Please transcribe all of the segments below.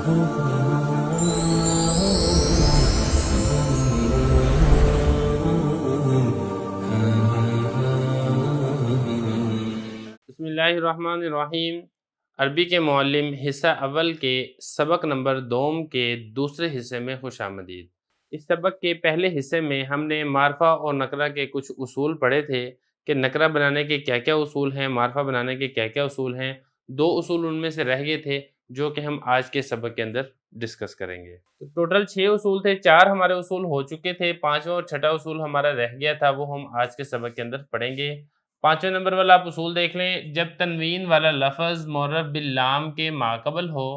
بسم اللہ الرحمن الرحیم۔ عربی کے معلم حصہ اول کے سبق نمبر 2 کے دوسرے حصے میں خوش آمدید۔ اس سبق کے پہلے حصے میں ہم نے معرفہ اور نکرہ کے کچھ اصول پڑھے تھے کہ نکرہ بنانے کے کیا کیا اصول ہیں، معرفہ بنانے کے کیا کیا اصول ہیں۔ 2 اصول ان میں سے رہ گئے تھے جو کہ ہم آج کے سبق کے اندر ڈسکس کریں گے۔ ٹوٹل 6 اصول تھے، 4 ہمارے اصول ہو چکے تھے، 5واں اور 6واں اصول ہمارا رہ گیا تھا، وہ ہم آج کے سبق کے اندر پڑھیں گے۔ 5ویں نمبر والا آپ اصول دیکھ لیں، جب تنوین والا لفظ معرب باللام کے ماقبل ہو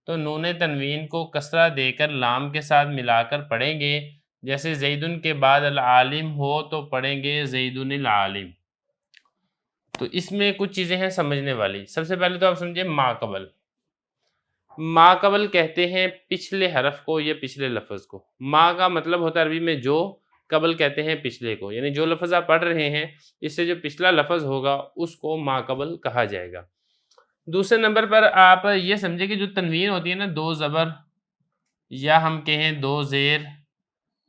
تو نون تنوین کو کسرہ دے کر لام کے ساتھ ملا کر پڑھیں گے۔ جیسے زیدن کے بعد العالم ہو تو پڑھیں گے زیدن العالم۔ تو اس میں کچھ چیزیں ہیں سمجھنے والی۔ سب سے پہلے تو آپ سمجھیں ماقبل۔ ماقبل کہتے ہیں پچھلے حرف کو یا پچھلے لفظ کو۔ ما کا مطلب ہوتا ہے عربی میں جو، قبل کہتے ہیں پچھلے کو، یعنی جو لفظ آپ پڑھ رہے ہیں اس سے جو پچھلا لفظ ہوگا اس کو ماقبل کہا جائے گا۔ دوسرے نمبر پر آپ یہ سمجھیں کہ جو تنوین ہوتی ہے نا، 2 زبر یا ہم کہیں 2 زیر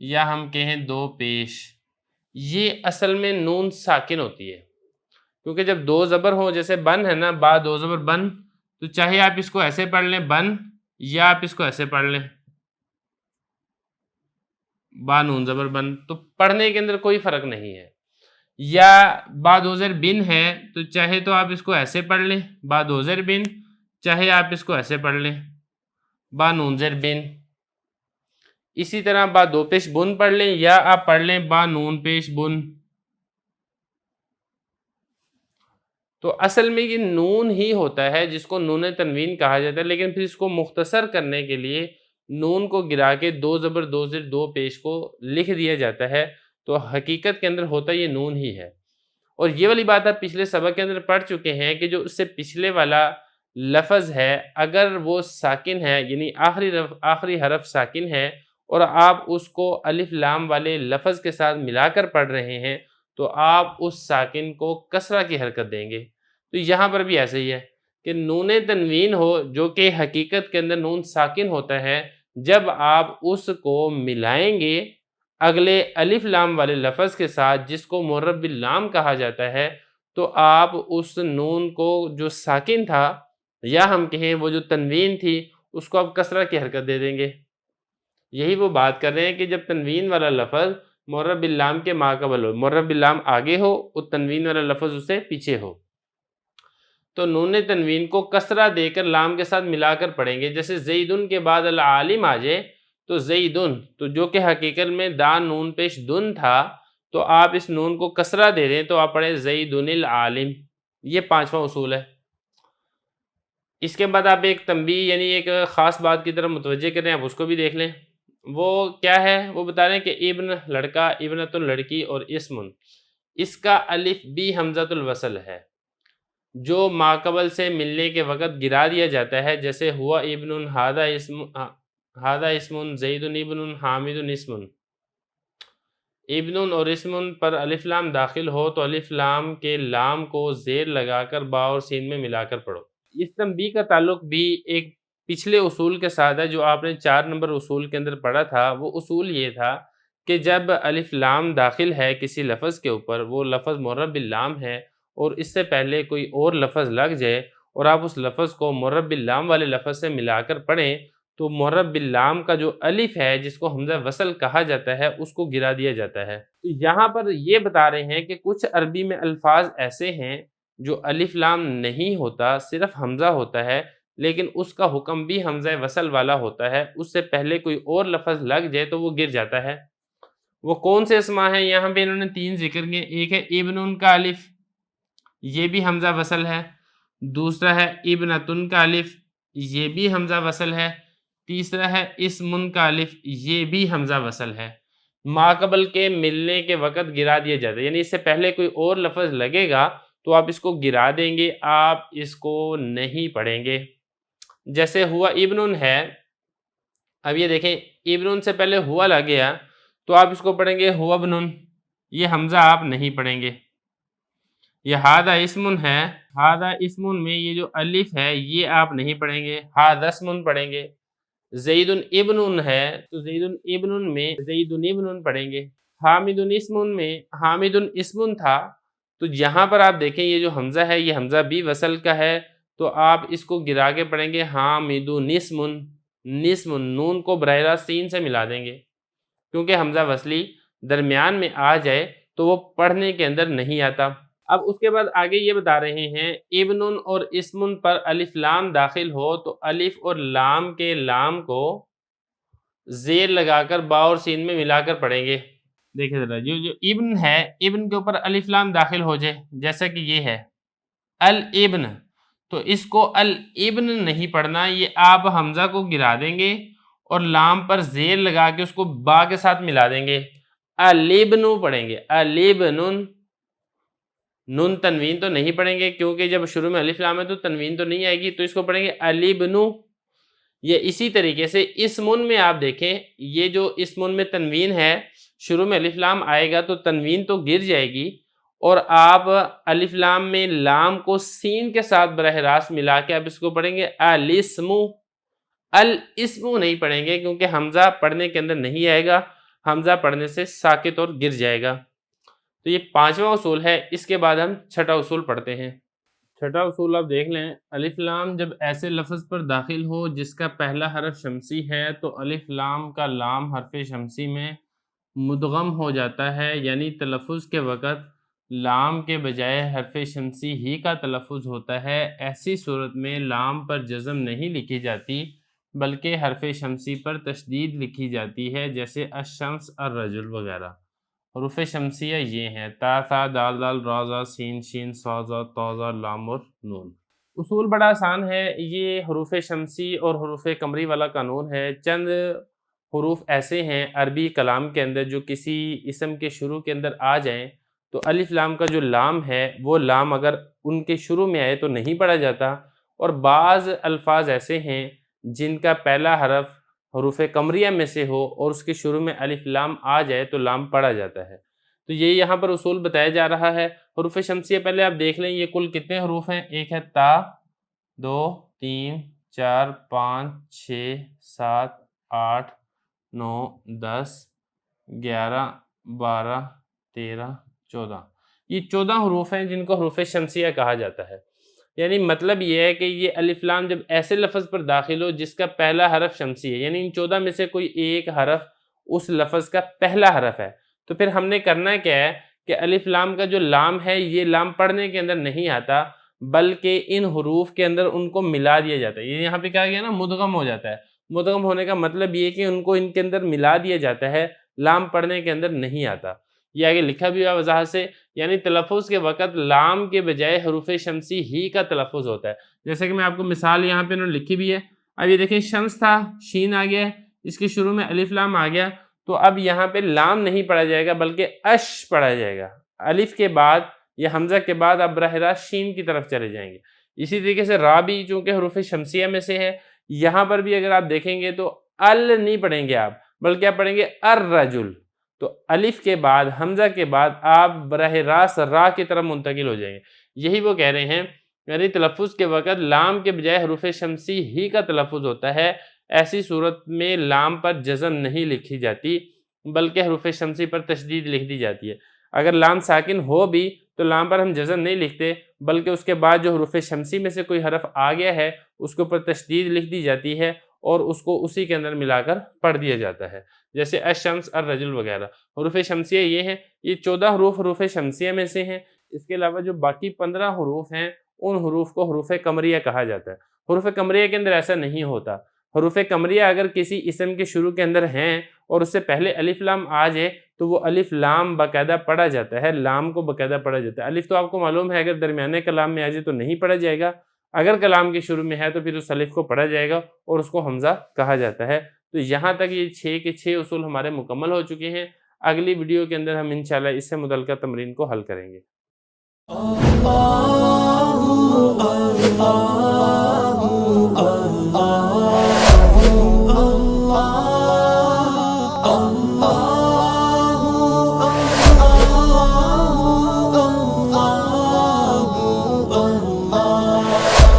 یا ہم کہیں 2 پیش، یہ اصل میں نون ساکن ہوتی ہے، کیونکہ جب 2 زبر ہوں، جیسے بن ہے نا، با 2 زبر بن، تو چاہے آپ اس کو ایسے پڑھ لیں بن یا آپ اس کو ایسے پڑھ لیں با نون زبر بن، تو پڑھنے کے اندر کوئی فرق نہیں ہے۔ یا با 2 زیر بن ہے تو چاہے تو آپ اس کو ایسے پڑھ لیں با 2 زیر بن، چاہے آپ اس کو ایسے پڑھ لیں با نون زیر بن۔ اسی طرح با 2 پیش بن پڑھ لیں یا آپ پڑھ لیں با نون پیش بن۔ تو اصل میں یہ نون ہی ہوتا ہے جس کو نون تنوین کہا جاتا ہے، لیکن پھر اس کو مختصر کرنے کے لیے نون کو گرا کے 2 زبر 2 زیر 2 پیش کو لکھ دیا جاتا ہے، تو حقیقت کے اندر ہوتا یہ نون ہی ہے۔ اور یہ والی بات آپ پچھلے سبق کے اندر پڑھ چکے ہیں کہ جو اس سے پچھلے والا لفظ ہے اگر وہ ساکن ہے، یعنی آخری حرف ساکن ہے اور آپ اس کو الف لام والے لفظ کے ساتھ ملا کر پڑھ رہے ہیں تو آپ اس ساکن کو کسرہ کی حرکت دیں گے۔ تو یہاں پر بھی ایسے ہی ہے کہ نون تنوین ہو جو کہ حقیقت کے اندر نون ساکن ہوتا ہے، جب آپ اس کو ملائیں گے اگلے الف لام والے لفظ کے ساتھ جس کو معرب باللام کہا جاتا ہے، تو آپ اس نون کو جو ساکن تھا یا ہم کہیں وہ جو تنوین تھی اس کو آپ کسرہ کی حرکت دے دیں گے۔ یہی وہ بات کر رہے ہیں کہ جب تنوین والا لفظ معرب باللام کے ماقبل ہو، معرب باللام آگے ہو اور تنوین والا لفظ اس سے پیچھے ہو، تو نون تنوین کو کسرہ دے کر لام کے ساتھ ملا کر پڑھیں گے۔ جیسے زیدن کے بعد العالم آ جائے تو زیدن، تو جو کہ حقیقت میں دا نون پیش دن تھا، تو آپ اس نون کو کسرہ دے دیں تو آپ پڑھیں زیدن العالم۔ یہ 5واں اصول ہے۔ اس کے بعد آپ ایک تنبیہ یعنی ایک خاص بات کی طرف متوجہ کریں، آپ اس کو بھی دیکھ لیں۔ وہ کیا ہے؟ وہ بتا رہے ہیں کہ ابن لڑکا، ابنۃ لڑکی اور اسمن، اس کا الف بھی حمزۃ الوصل ہے جو ماقبل سے ملنے کے وقت گرا دیا جاتا ہے۔ جیسے ہوا ابن، ہادہ اسمن، زید ابن، حامد اسمن۔ ابن اور اسمن پر الف لام داخل ہو تو الف لام کے لام کو زیر لگا کر با اور سین میں ملا کر پڑھو۔ اس تنبیہ کا تعلق بھی ایک پچھلے اصول کے ساتھ ہے جو آپ نے 4 نمبر اصول کے اندر پڑھا تھا۔ وہ اصول یہ تھا کہ جب الف لام داخل ہے کسی لفظ کے اوپر، وہ لفظ معرب باللام ہے اور اس سے پہلے کوئی اور لفظ لگ جائے اور آپ اس لفظ کو معرب باللام والے لفظ سے ملا کر پڑھیں، تو معرب باللام کا جو الف ہے جس کو حمزہ وصل کہا جاتا ہے اس کو گرا دیا جاتا ہے۔ تو یہاں پر یہ بتا رہے ہیں کہ کچھ عربی میں الفاظ ایسے ہیں جو الف لام نہیں ہوتا، صرف حمزہ ہوتا ہے، لیکن اس کا حکم بھی حمزہ وصل والا ہوتا ہے، اس سے پہلے کوئی اور لفظ لگ جائے تو وہ گر جاتا ہے۔ وہ کون سے اسما ہیں؟ یہاں پہ انہوں نے 3 ذکر کیے۔ ایک ہے ابن کا الف، یہ بھی حمزہ وصل ہے۔ دوسرا ہے ابنتن کا الف، یہ بھی حمزہ وصل ہے۔ تیسرا ہے اسمن کا الف، یہ بھی حمزہ وصل ہے۔ ماقبل کے ملنے کے وقت گرا دیا جاتا ہے، یعنی اس سے پہلے کوئی اور لفظ لگے گا تو آپ اس کو گرا دیں گے، آپ اس کو نہیں پڑھیں گے۔ جیسے ہوا ابن ہے، اب یہ دیکھیں ابن سے پہلے ہوا لگ گیا تو آپ اس کو پڑھیں گے ہوا ابن، یہ حمزہ آپ نہیں پڑھیں گے۔ یہ ہادہ اسمن ہے، ہادہ اسمن میں یہ جو الف ہے یہ آپ نہیں پڑھیں گے، ہادہ اسمن پڑھیں گے۔ ज़ैदुन इब्नुन है तो ज़ैदुन इब्नुन में ज़ैदुन इब्नुन पढ़ेंगे। हामिदुन इस्मुन में हामिदुन इस्मुन था, तो यहाँ पर आप देखें ये जो हमज़ा है ये हमज़ा भी वसल का है, तो आप इसको गिरा के पढ़ेंगे हामिदुन इस्मुन। निस्मुन नून को बराह रास्त सीन से मिला देंगे, क्योंकि हमज़ा वसली दरमियान में आ जाए तो वो पढ़ने के अंदर नहीं आता। अब उसके बाद आगे ये बता रहे हैं इब्नुन और इस्मुन पर अलिफ लाम दाखिल हो तो अलिफ और लाम के लाम को ज़ेर लगाकर बा और सीन में मिलाकर पढ़ेंगे। देखिए ज़रा जो इब्न है, इब्न के ऊपर अलिफ लाम दाखिल हो जाए, जैसा कि ये है अल इब्न, तो इसको अल इब्न नहीं पढ़ना, ये आप हमज़ा को गिरा देंगे और लाम पर ज़ेर लगा के उसको बा के साथ मिला देंगे, अलिब्नु पढ़ेंगे। अलिब्नुन, नून तनवीन तो नहीं पढ़ेंगे क्योंकि जब शुरू में अलिफ लाम है तो तनवीन तो नहीं आएगी, तो इसको पढ़ेंगे अलिब्नु। ये इसी तरीके से इस्मुन में आप देखें, ये जो इस्मुन में तनवीन है, शुरू में अलिफ लाम आएगा तो तनवीन तो गिर जाएगी और आप अलिफ लाम में लाम को सीन के साथ बराह रास्त मिला के आप इसको पढ़ेंगे अलिस्मु। अल इस्मु नहीं पढ़ेंगे क्योंकि हमज़ा पढ़ने के अंदर नहीं आएगा, हमज़ा पढ़ने से साकित और गिर जाएगा। तो ये पांचवा उसूल है। इसके बाद हम छठा उसूल पढ़ते हैं। छठा उसूल आप देख लें, अलिफ लाम जब ऐसे लफ्ज़ पर दाखिल हो जिसका पहला हरफ शमसी है तो अलिफ लाम का लाम हरफ शमसी में मुदगम हो जाता है, यानी तलफ़ुज़ के वक़्त लाम के बजाय हरफ शमसी ही का तलफ़ुज़ होता है। ऐसी सूरत में लाम पर जज़म नहीं लिखी जाती बल्कि हरफ शमसी पर तशदीद लिखी जाती है, जैसे अश-शम्स अर्रजुल वगैरह। हरूफ शमसिया ये हैं ता था दाल दाल राजा सीन शीन साजा ताजा लाम और नून। उसूल बड़ा आसान है, ये हरूफ शमसी और हरूफ कमरी वाला कानून है। चंद हरूफ ऐसे हैं अरबी कलाम के अंदर जो किसी इसम के शुरू के अंदर आ जाएं तो अलिफ लाम का जो लाम है वो लाम अगर उनके शुरू में आए तो नहीं पढ़ा जाता, और बाज़ अल्फाज ऐसे हैं जिनका पहला हरफ हरूफ कमरिया में से हो और उसके शुरू में अलिफ लाम आ जाए तो लाम पढ़ा जाता है। तो ये यहाँ पर उसूल बताया जा रहा है। हरूफ शमसिया पहले आप देख लें ये कुल कितने हरूफ हैं। एक है ता, 2, 3, 4, 5, 6, 7, 8, 9, 10, 11, 12, 13, 14। ये 14 हरूफ हैं जिनको हरूफ शमसिया कहा जाता है। यानी मतलब ये है कि ये अलिफ लाम जब ऐसे लफ्ज़ पर दाखिल हो जिसका पहला हरफ शमसी है, यानी इन 14 में से कोई एक हरफ उस लफ्ज़ का पहला हरफ है, तो फिर हमने करना क्या है कि अलिफ लाम का जो लाम है ये लाम पढ़ने के अंदर नहीं आता बल्कि इन हरूफ के अंदर उनको मिला दिया जाता है। ये यहाँ पे क्या गया ना, मुदगम हो जाता है। मुदगम होने का मतलब ये कि उनको इनके अंदर मिला दिया जाता है, लाम पढ़ने के अंदर नहीं आता। ये आगे लिखा भी हुआ वजाहत से, यानी तलफ़ुज़ के वक़्त लाम के बजाय हरूफ शमसी ही का तलफ़ुज़ होता है। जैसे कि मैं आपको मिसाल यहाँ पे उन्होंने लिखी भी है। अब ये देखिए शम्स था, शीन आ गया, इसके शुरू में अलिफ लाम आ गया, तो अब यहाँ पे लाम नहीं पढ़ा जाएगा बल्कि अश पढ़ा जाएगा। अलिफ के बाद या हमज़ा के बाद आप बराह रास्त शीन की तरफ चले जाएंगे। इसी तरीके से रा भी चूँकि हरूफ शमसिया में से है, यहाँ पर भी अगर आप देखेंगे तो अल नहीं पढ़ेंगे आप, बल्कि आप पढ़ेंगे अर्रजुल। तो अलिफ के बाद हमज़ा के बाद आप बराह रास्त रा की तरफ मुंतकिल हो जाएंगे। यही वो कह रहे हैं, यानी तलफ़ुज़ के वक़्त लाम के बजाय हरूफ शमसी ही का तलफ़ुज़ होता है। ऐसी सूरत में लाम पर जज़म नहीं लिखी जाती बल्कि हरूफ शमसी पर तशदीद लिख दी जाती है। अगर लाम साकिन हो भी तो लाम पर हम जज़म नहीं लिखते बल्कि उसके बाद जो हरूफ शमसी में से कोई हरफ आ गया है उसके ऊपर तशदीद लिख दी जाती है और उसको उसी के अंदर मिलाकर पढ़ दिया जाता है, जैसे अश-शम्स अर्रजुल वगैरह। हरूफ शमसिया ये हैं, ये 14 हरूफ हरूफ शमसिया में से हैं। इसके अलावा जो बाकी 15 हरूफ हैं उन हरूफ को हरूफ कमरिया कहा जाता है। हरूफ कमरिया के अंदर ऐसा नहीं होता। हरूफ कमरिया अगर किसी इसम के शुरू के अंदर हैं और उससे पहले अलिफ लाम आ जाए तो वो अलिफ लाम बाकायदा पढ़ा जाता है, लाम को बाकायदा पढ़ा जाता है। अलिफ तो आपको मालूम है अगर दरमियाने कलाम में आ जाए तो नहीं पढ़ा जाएगा, अगर कलाम के शुरू में है तो फिर उस अलिफ को पढ़ा जाएगा और उसको हमज़ा कहा जाता है। तो यहाँ तक ये 6 के 6 उसूल हमारे मुकम्मल हो चुके हैं। अगली वीडियो के अंदर हम इंशाल्लाह इससे मुतल्लिक़ तमरीन को हल करेंगे।